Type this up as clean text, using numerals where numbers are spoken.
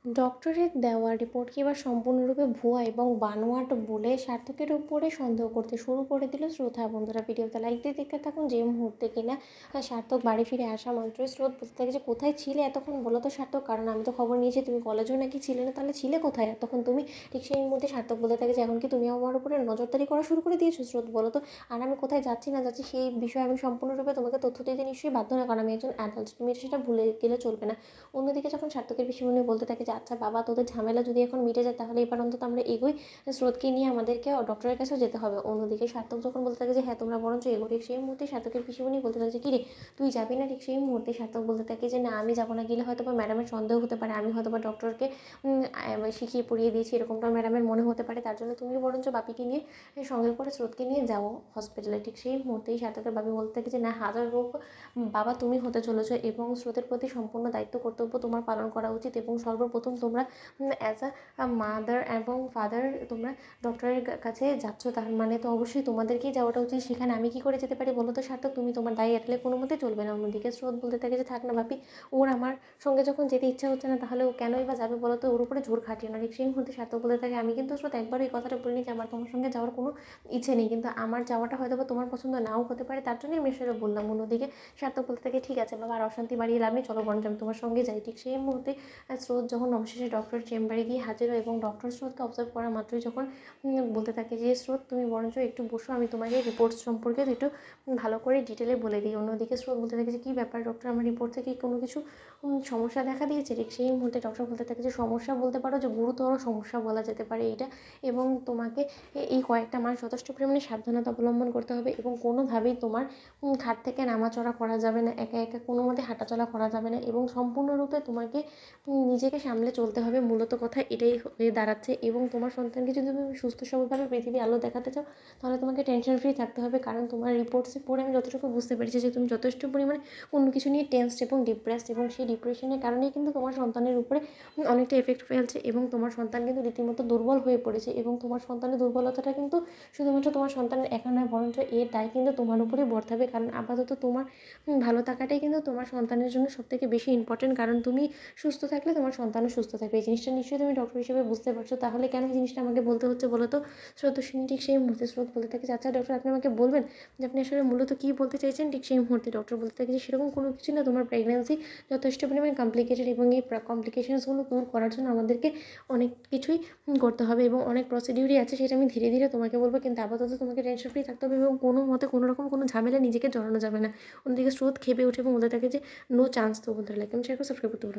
ডক্টরের দেওয়া রিপোর্টকে এবার সম্পূর্ণরূপে ভুয়া এবং বানোয়াট বলে সার্থকের উপরে সন্দেহ করতে শুরু করে দিল স্রোত। হ্যাঁ বন্ধুরা, ভিডিওতে লাইক দিয়ে দেখতে থাকুন। যে মুহূর্তে কিনা সার্থক বাড়ি ফিরে আসা মাত্রই স্রোত বলতে থাকে যে কোথায় ছিলে এতক্ষণ, বলো তো সার্থক, কারণ আমি তো খবর নিয়েছি তুমি কলেজেও নাকি ছিলে না, তাহলে ছিলে কোথায় এতক্ষণ তুমি? ঠিক সেই মুহূর্তে সার্থক বলতে থাকে যে এখন কি তুমি আমার উপরে নজরদারি করা শুরু করে দিয়েছো স্রোত, বলো তো। আর আমি কোথায় যাচ্ছি না যাচ্ছি সেই বিষয়ে আমি সম্পূর্ণরূপে তোমাকে তথ্য দিতে নিশ্চয়ই বাধ্য না, কারণ আমি একজন অ্যাডাল্ট, তুমি সেটা ভুলে গেলে চলবে না। অন্যদিকে যখন সার্থকের পিসিমণি বলতে থাকে যে আচ্ছা বাবা, তোদের ঝামেলা যদি এখন মিটে যায় তাহলে এবার অন্তত আমরা এগোই, স্রোতকে নিয়ে আমাদেরকে ডক্টরের কাছেও যেতে হবে। অন্যদিকে সার্থক যখন বলতে থাকে যে হ্যাঁ তোমরা বরঞ্চ এগো, ঠিক সেই মুহূর্তে সার্থকের পিসিমণি বলতে থাকে যে কী রে তুই যাবি না? ঠিক সেই মুহূর্তে সার্থক বলতে থাকে যে না আমি যাবো না, গেলে হয়তো বা ম্যাডামের সন্দেহ হতে পারে, আমি হয়তো বা ডক্টরকে শিখিয়ে পড়িয়ে দিয়েছি এরকমটা ম্যাডামের মনে হতে পারে, তার জন্য তুমি বরঞ্চ বাপিকে নিয়ে সঙ্গে করে স্রোতকে নিয়ে যাও হসপিটালে। ঠিক সেই মুহূর্তেই সার্থকের বাপি বলতে থাকে যে না হাজার হোক বাবা তুমি হতে চলেছো এবং স্রোতের প্রতি সম্পূর্ণ দায়িত্ব কর্তব্য তোমার পালন করা উচিত, এবং সর্বপ্রথম তোমরা অ্যাজ আ মাদার এবং ফাদার তোমরা ডক্টরের কাছে যাচ্ছ, তার মানে তো অবশ্যই তোমাদেরকেই যাওয়াটা উচিত। সেখানে আমি কী করে যেতে পারি বলো তো সার্থক, তুমি তোমার দায় এড়ালে কোনো মতে চলবে না। অন্যদিকে স্রোত বলতে থাকে যে থাক না বাপি, ওর আমার সঙ্গে যখন যেতে ইচ্ছা হচ্ছে না তাহলে ও কেনই বা যাবে বলো তো, ওর উপরে জোর খাটিয়ে না। ঠিক সেই মুহূর্তে সার্থক বলতে থাকে আমি কিন্তু স্রোত একবারও এই কথাটা বলিনি যে আমার তোমার সঙ্গে যাওয়ার কোনো ইচ্ছে নেই, কিন্তু আমার যাওয়াটা হয়তো বা তোমার পছন্দ নাও হতে পারে, তার জন্যই আমি সেটা বললাম। অন্যদিকে সার্থক বলতে থাকে ঠিক আছে বাবা, আর অশান্তি বাড়িয়ে লাভ নেই, চলো বরঞ্চ আমি তোমার সঙ্গে যাই। ঠিক সেই মুহূর্তে স্রোত যখন অবশেষে ডক্টরের চেম্বারে গিয়ে হাজির হয় এবং ডক্টর স্রোতকে অবজার্ভ করা মাত্রই যখন বলতে থাকে যে স্রোত তুমি বরঞ্চ একটু বসো, আমি তোমাকে রিপোর্টস সম্পর্কে একটু ভালো করে ডিটেলে বলে দিই। অন্যদিকে স্রোত বলতে থাকে যে কী ব্যাপার ডক্টর, আমার রিপোর্ট থেকে কোনো কিছু সমস্যা দেখা দিয়েছে? ঠিক সেই মুহূর্তে ডক্টর বলতে থাকে যে সমস্যা বলতে পারো, যে গুরুতর সমস্যা বলা যেতে পারে এইটা, এবং তোমাকে এই কয়েকটা মাস যথেষ্ট পরিমাণে সাবধানতা অবলম্বন করতে হবে এবং কোনোভাবেই তোমার খাট থেকে নামাচড়া করা যাবে না, একা একা কোনো মতে হাঁটাচলা করা যাবে না, এবং সম্পূর্ণরূপে তোমাকে নিজেকে সামলে চলতে হবে। মূলত কথা এটাই হয়ে দাঁড়াচ্ছে, এবং তোমার সন্তানকে যদি তুমি সুস্থ সবলভাবে পৃথিবী আলো দেখাতে চাও তাহলে তোমাকে টেনশন ফ্রি থাকতে হবে, কারণ তোমার রিপোর্টসে পড়ে আমি যতটুকু বুঝতে পেরেছি যে তুমি যথেষ্ট পরিমাণে অন্য কিছু নিয়ে টেনসড এবং ডিপ্রেসড, এবং সেই ডিপ্রেশনের কারণেই কিন্তু তোমার সন্তানের উপরে অনেকটা এফেক্ট ফেলছে, এবং তোমার সন্তান কিন্তু রীতিমতো দুর্বল হয়ে পড়েছে, এবং তোমার সন্তানের দুর্বলতাটা কিন্তু শুধুমাত্র তোমার সন্তানের একা নয়, বরঞ্চ এর দায় কিন্তু তোমার উপরেই বর্তাবে, কারণ আপাতত তোমার ভালো থাকাটাই কিন্তু তোমার সন্তানের জন্য সবথেকে বেশি ইম্পর্টেন্ট, কারণ তুমি সুস্থ থাকলে তোমার সন্তানও সুস্থ থাকবে। এই জিনিসটা নিশ্চয়ই তুমি ডক্টর হিসেবে বুঝতে পারছো, তাহলে কেন এই জিনিসটা আমাকে বলতে হচ্ছে বলো তো? স্রোতস্বিনী ঠিক সেই মুহূর্তে স্রোত বলতে থাকে আচ্ছা ডক্টর আপনি আমাকে বলবেন যে আপনি আসলে মূলত কী বলতে চাইছেন? ঠিক সেই মুহূর্তে ডক্টর বলতে থাকে যে সেরকম কোনো কিছু না, তোমার প্রেগনেন্সি যথেষ্ট পরিমাণে কমপ্লিকেটেড, এবং এই কমপ্লিকেশনসগুলো দূর করার জন্য আমাদেরকে অনেক কিছুই করতে হবে, এবং অনেক প্রসিডিউরই আছে, সেটা আমি ধীরে ধীরে তোমাকে বলবো, কিন্তু আপাতত তোমাকে টেনশন ফ্রি থাকতে হবে এবং কোনো মতে কোনো রকম কোনো ঝামেলা নিজেকে জড়ানো যাবে না। অন্যদিকে স্রোত খেপে ওঠে এবং বলতে থাকে যে নো চান্স। তো বন্ধুরা লাইক এবং শেয়ার করে সাবস্ক্রাইব করতে পারো।